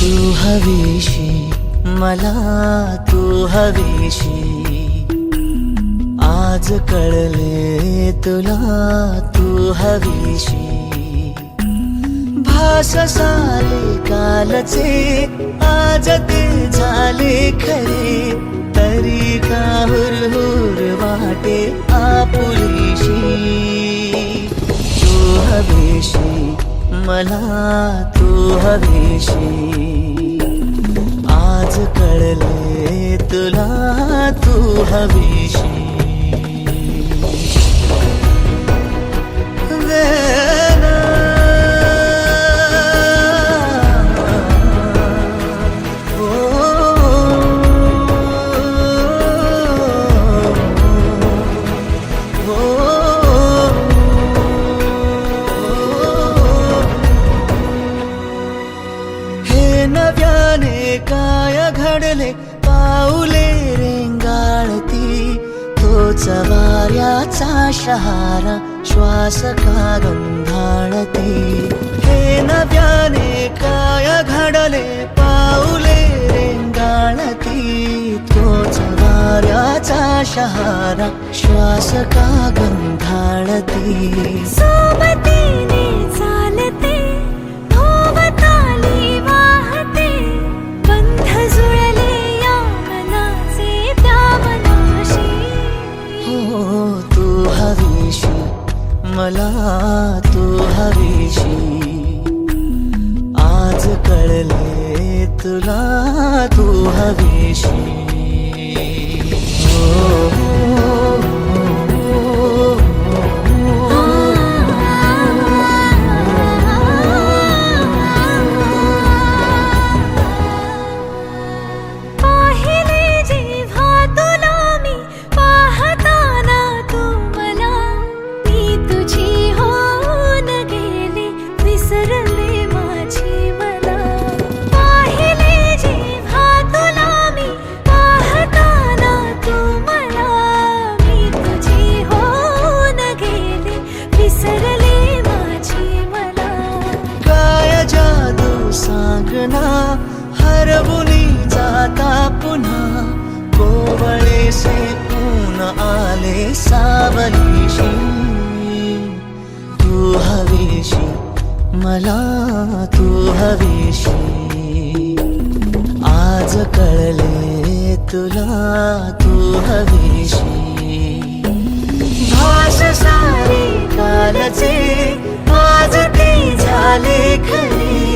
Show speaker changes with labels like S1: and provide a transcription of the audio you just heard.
S1: तू हवीशी मला, तू हवीशी आज कळले तुला, तू हवीशी भास साले कालचे आज ते झाले खरे, तरी का हुरहुर वाटे आपुलीशी. तू हवीशी मला, तू हवीशी आज कळले तुला, तू हवीशी. नव्याने काय घडले पाऊले रेंगाळती, तोच वाऱ्याचा शहारा श्वास का गंधाळती. हे नव्याने काय घडले पाऊले रेंगाळती, तोच वाऱ्याचा शहारा श्वास का गंधाळती.
S2: सोबतीने चालते भोवताली वाहते, बंध जुळले या मनाचे त्या मनाशी.
S1: हो तू हवीशी मला, तू हवीशी आज कळले तुला, तू हवीशी. हरवुनी जाता पुन्हा कोवळे से ऊन आले सावलीशी. तू हवीशी मला, तू हवीशी आज कळले तुला, तू हवीशी. भास सारे कालचे आज ते झाले खरे,